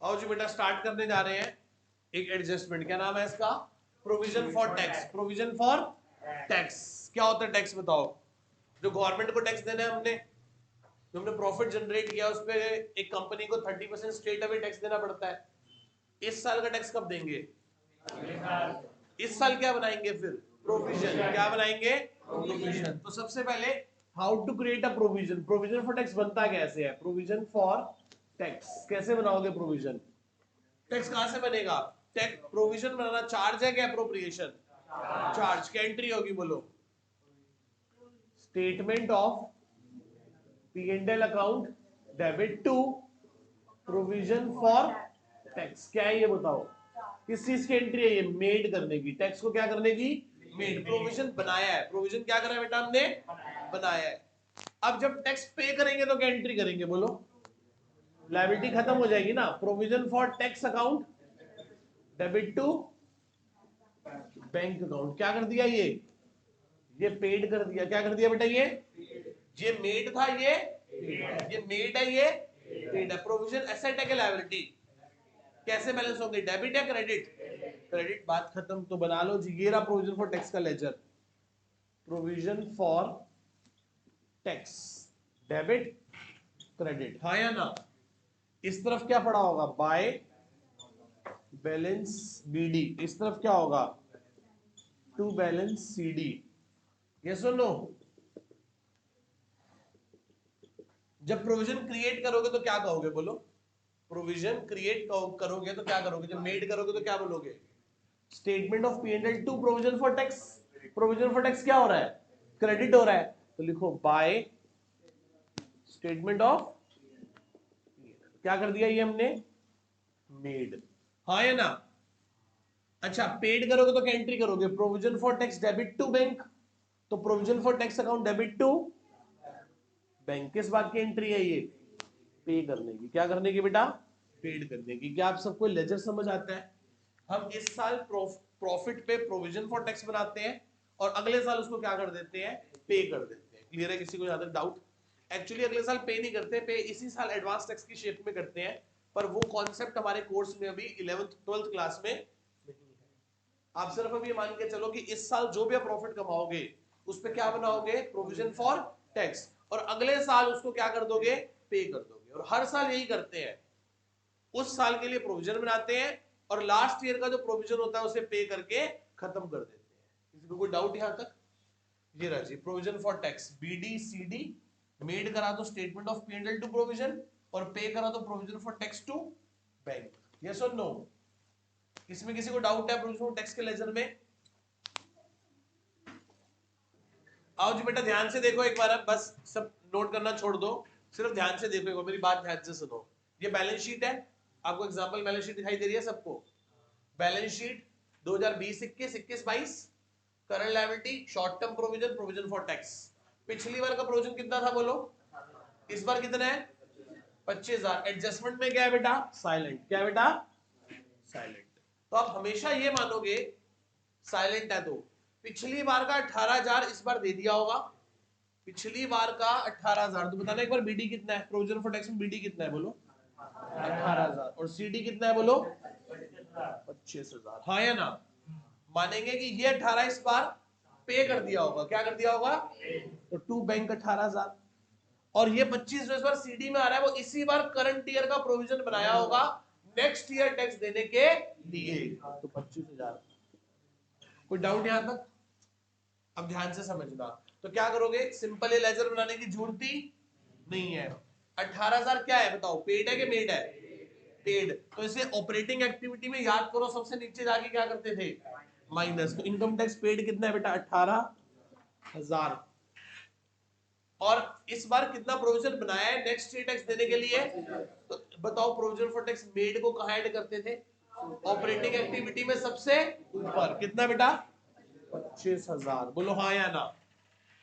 आओ जी बेटा स्टार्ट करने जा रहे हैं एक एडजस्टमेंट। क्या नाम है इसका? Provision for tax. Provision for tax क्या होता है? टैक्स बताओ। जो गवर्नमेंट को टैक्स देना है हमने, जो हमने प्रॉफिट जनरेट किया उस पे एक कंपनी को 30% स्ट्रेट अवे टैक्स देना पड़ता है। इस साल का टैक्स कब देंगे? इस साल क्या बनाएंगे फिर? प्रोविजन। क्या बनाएंगे? प्रोविजन। तो सबसे पहले how to create a provision. Provision for tax बनता कैसे है? प्रोविजन फॉर टैक्स कैसे बनाओगे प्रोविजन? टैक्स कहां से बनेगा? टैक्स प्रोविजन बनाना चार्ज है क्या? अप्रोप्रिएशन। चार्ज क्या एंट्री होगी बोलो? Statement of P&L account debit to provision for tax. क्या है ये बताओ? किस चीज की एंट्री है ये? मेड करने की। टैक्स को क्या करने की? मेड। प्रोविजन बनाया है। प्रोविजन क्या करा है बेटा? हमने बनाया है। अब जब टैक्स पे करेंगे तो क्या एंट्री करेंगे बोलो? लायबिलिटी खत्म हो जाएगी ना। Provision for tax account debit to bank account. क्या कर दिया ये पेड कर दिया। क्या कर दिया बेटा? ये मेड था, ये मेड है, ये पेड है। प्रोविजन एसेट है कि लायबिलिटी? कैसे बैलेंस होंगे? डेबिट या क्रेडिट? क्रेडिट। बात खत्म। तो बना लो जी, ये रहा प्रोविजन फॉर टैक्स का ledger. Provision for tax debit credit, हाँ या ना? इस तरफ क्या पड़ा होगा? By balance BD. इस तरफ क्या होगा? To balance CD. यस और नो? जब प्रोविजन क्रिएट करोगे तो क्या कहोगे बोलो? प्रोविजन क्रिएट करोगे तो क्या करोगे? जब मेड करोगे तो क्या बोलोगे? Statement of P&L to provision for tax. Provision for tax क्या हो रहा है? क्रेडिट हो रहा है। तो लिखो बाय स्टेटमेंट ऑफ, क्या कर दिया ये हमने? मेड। हाँ या ना? अच्छा, पेड करोगे तो क्या एंट्री करोगे? Provision for tax debit to bank. तो provision for tax account debit to bank. किस बात की एंट्री है ये? पे करने की। क्या करने की बेटा? पेड करने की। क्या आप सबको लेजर समझ आता है? हम इस साल प्रॉफिट पे प्रोविजन फॉर टैक्स बनाते हैं और अगले साल उसको क्या कर देते हैं? पे कर देते हैं। क्लियर है किसी को ज्यादा डाउट? एक्चुअली अगले साल पे नहीं करते, पे इसी साल एडवांस टैक्स की शेप में करते हैं, पर वो कॉन्सेप्ट हमारे कोर्स में अभी 11th 12th क्लास में नहीं है। आप सिर्फ अभी मान के चलो कि इस साल जो भी आप प्रॉफिट कमाओगे उस पे क्या बनाओगे? Provision for tax. और अगले साल उसको क्या कर दोगे? पे कर दोगे। और हर साल यही करते हैं, उस साल के लिए प्रोविजन बनाते हैं और लास्ट ईयर का जो प्रोविजन होता है उसे पे करके खत्म कर देते हैं। किसी को कोई डाउट यहां तक? ये रहा जी प्रोविजन फॉर टैक्स। बीडी सीडी मेड करा दो statement of P&L to provision, और पे करा दो provision for tax to bank. Yes और नो? इसमें किसी को डाउट है प्रोविजन फॉर टैक्स के लेजर में? आओ जी बेटा ध्यान से देखो एक बार। अब बस सब नोट करना छोड़ दो, सिर्फ ध्यान से देखो, मेरी बात ध्यान से सुनो। ये बैलेंस शीट है, आपको एग्जांपल बैलेंस शीट दिखाई दे रही है सबको? Balance sheet 2020-21, 21-22, current liability, short term provision, provision for tax. पिछली बार का प्रोविजन कितना था बोलो? इस बार कितना है? 25,000। एडजस्टमेंट में क्या है बेटा? साइलेंट। क्या है बेटा? साइलेंट। तो आप हमेशा ये मानोगे साइलेंट है तो पिछली बार का 18,000 इस बार दे दिया होगा। पिछली बार का 18,000। तो बताना एक बार बीडी कितना है? प्रोविजन फॉर टैक्स में बीडी कितना है बोलो? 18,000। और सीडी कितना है बोलो? 25,000। हाँ या ना? मानेंगे कि ये 18 इस बार पे कर दिया होगा। क्या कर दिया होगा? तो टू बैंक 18,000। और ये 25 जो इस बार सीडी में आ रहा है वो इसी बार करंट ईयर का प्रोविजन बनाया होगा नेक्स्ट ईयर टैक्स देने के लिए। तो 25,000। कोई डाउट यहां तक? अब ध्यान से समझना। तो क्या करोगे? सिंपल ये लेजर बनाने की जरूरत ही नहीं है। 18,000 क्या है बताओ? पेड है कि मेड है? पेड। तो इसे ऑपरेटिंग एक्टिविटी में याद करो, सबसे नीचे जाके क्या करते थे? माइनस। तो इनकम टैक्स पेड कितना है बेटा? 18,000। और इस बार कितना प्रोविजन बनाया है नेक्स्ट ईयर टैक्स देने के लिए? तो बताओ प्रोविजन फॉर टैक्स मेड को कहां ऐड करते थे? ऑपरेटिंग एक्टिविटी में सबसे ऊपर। कितना बेटा? 25,000। बोलो हाँ या ना?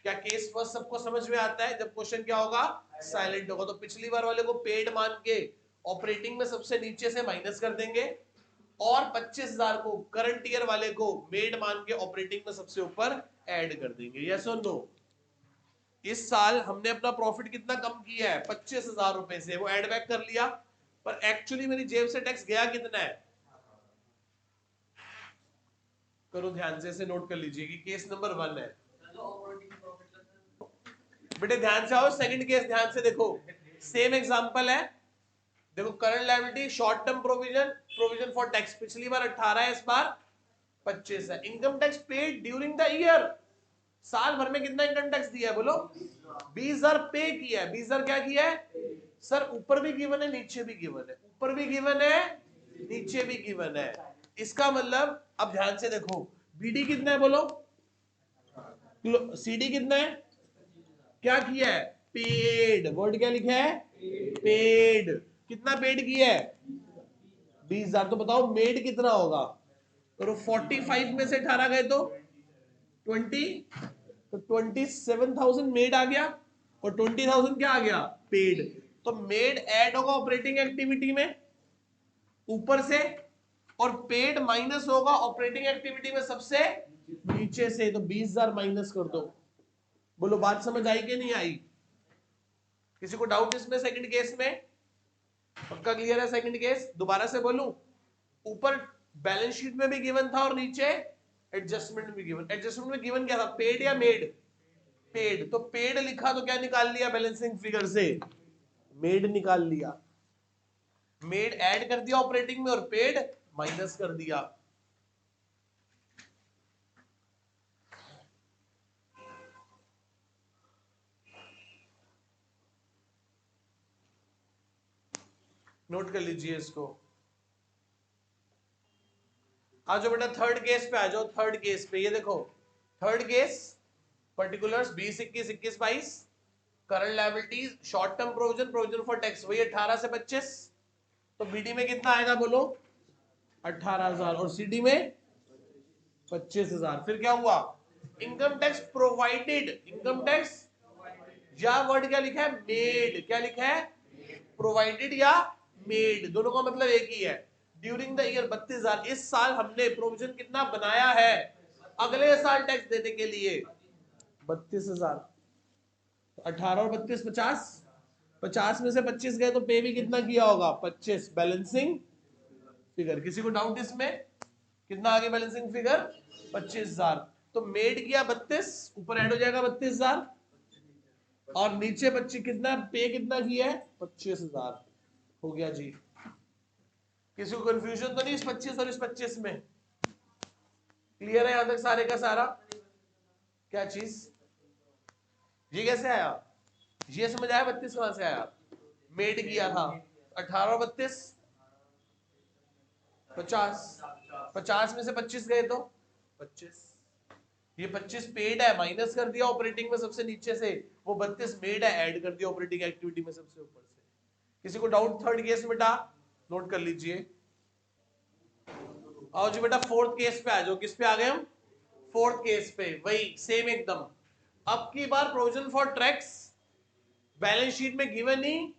क्या केस फर्स्ट सबको समझ में आता है? जब क्वेश्चन क्या होगा? साइलेंट होगा। तो पिछली बार वाले को पेड मान के ऑपरेटिंग में सबसे नीचे से माइनस कर देंगे, और 25,000 को करंट ईयर वाले को मेड मान के ऑपरेटिंग में सबसे ऊपर ऐड कर देंगे। यस और नो? इस साल हमने अपना प्रॉफिट कितना कम किया है? 25,000 रुपए से, वो ऐड बैक कर लिया। पर एक्चुअली मेरी जेब से टैक्स गया कितना है? करो ध्यान से नोट कर लीजिए कि केस नंबर 1 है। बेटे ध्यान से आओ, सेकंड केस ध्यान से देखो, सेम एग्जांपल है। देखो current liability, short term provision, provision for tax, पिछली बार 18 है, इस बार 25 है। Income tax paid during the year, साल भर में कितना इनकम टैक्स दिया है बोलो? 20,000 पे किया है। 20,000 क्या किया है सर? ऊपर भी गिवन है, नीचे भी गिवन है, ऊपर भी गिवन है, नीचे भी गिवन है। इसका मतलब अब ध्यान से देखो, बीडी कितना है बोलो? सीडी कितना है? क्या किया है? पेड। वर्ड क्या लिखा है? पेड। कितना पेड किया है? 20,000। तो बताओ मेड कितना होगा? तो 45 में से 18 गए तो 20, तो 27,000 मेड आ गया और 20,000 क्या आ गया? पेड। तो मेड ऐड होगा ऑपरेटिंग एक्टिविटी में ऊपर से, और पेड माइनस होगा ऑपरेटिंग एक्टिविटी में सबसे नीचे से। तो 20,000 माइनस कर दो। बोलो बात समझ आई कि नहीं आई? किसी को डाउट इसमें? सेकंड केस में पक्का क्लियर है? सेकंड केस दोबारा से बोलूं, ऊपर बैलेंस शीट में भी गिवन था और नीचे एडजस्टमेंट में भी गिवन। एडजस्टमेंट में गिवन क्या था? पेड या मेड? पेड। तो पेड लिखा तो क्या निकाल लिया बैलेंसिंग फिगर से? मेड निकाल लिया। मेड ऐड कर दिया ऑपरेटिंग में और पेड माइनस कर दिया। नोट कर लीजिए इसको। आ जाओ बेटा थर्ड केस पे आ जाओ। थर्ड केस पे ये देखो, third case particulars 20, 21, 21, 22, current liabilities, short term provision, provision for tax, वही 18 से 25। तो बीडी में कितना आएगा बोलो? 18,000 और सीडी में 25,000। फिर क्या हुआ? Income tax provided, income tax या वर्ड क्या लिखा है? मेड। क्या लिखा है? प्रोवाइडेड या मेड, दोनों का मतलब एक ही है। ड्यूरिंग द ईयर 32,000, इस साल हमने प्रोविजन कितना बनाया है अगले साल टैक्स देने के लिए? 32,000। 18 और 32 50, 50 में से 25 गए तो पे भी कितना किया होगा? 25। Balancing figure. किसी को डाउट इसमें? कितना आगे बैलेंसिंग फिगर? 25,000। तो मेड किया 32, ऊपर ऐड हो जाएगा 32,000 और नीचे 25 कितना पे कितना किया है? 25,000 हो गया जी। किसी को कंफ्यूजन तो नहीं इस 25 और इस 25 में? क्लियर है यहां तक सारे का सारा? क्या चीज? ये कैसे आया? ये समझ आया? 32 कहां से आया? मेड किया था 18 और 32 50, 50 में से 25 गए तो 25। ये 25 पेड है, माइनस कर दिया ऑपरेटिंग में सबसे नीचे से। वो 32 मेड है, ऐड कर दिया ऑपरेटिंग एक्टिविटी में सबसे ऊपर से। किसी को डाउट थर्ड केस में? नोट कर लीजिए। आओ जी बेटा फोर्थ केस पे आ जाओ। किस पे आ गए हम? फोर्थ केस पे। वही सेम एकदम। अब की बार provision for tax balance sheet में गिवन ही,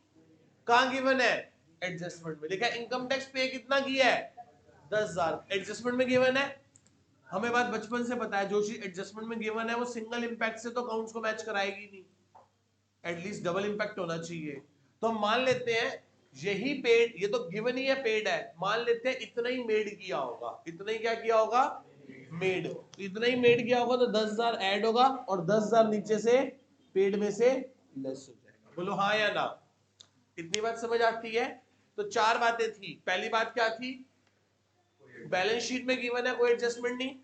कहां गिवन है? एडजस्टमेंट में। लिखा है इनकम टैक्स पे कितना किया है? 10,000। एडजस्टमेंट में गिवन है। हमें बात बचपन से पता है, जो चीज एडजस्टमेंट में गिवन है वो सिंगल इंपैक्ट से तो अकाउंट्स को मैच कराएगी नहीं, एटलीस्ट डबल इंपैक्ट होना चाहिए। तो हम मान लेते हैं यही पेड, ये तो गिवन ही है पेड है, मान लेते हैं इतना ही मेड किया होगा। इतना ही क्या किया होगा? मेड। तो इतना ही मेड किया होगा तो 10,000 ऐड होगा और 10,000 नीचे से पेड में से लेस हो जाएगा। बोलो हाँ या ना? इतनी बात समझ आती है? तो चार बातें थी। पहली बात क्या थी? बैलेंस शीट में गिवन है, कोई एडजस्टमेंट नहीं।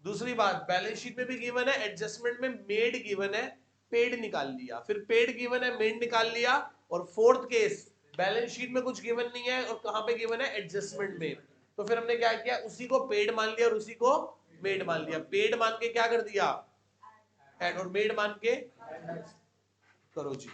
दूसरी बात, बैलेंस शीट में भी गिवन है, एडजस्टमेंट में मेड गिवन है, पेड निकाल लिया। फिर पेड गिवन है, मेड निकाल लिया। और फोर्थ केस, बैलेंस शीट में कुछ गिवन नहीं है और कहां पे गिवन है? एडजस्टमेंट में। तो फिर हमने क्या किया? उसी को पेड मान लिया और उसी को मेड मान लिया। पेड मान के क्या कर दिया? ऐड, और मेड मान के करो जी।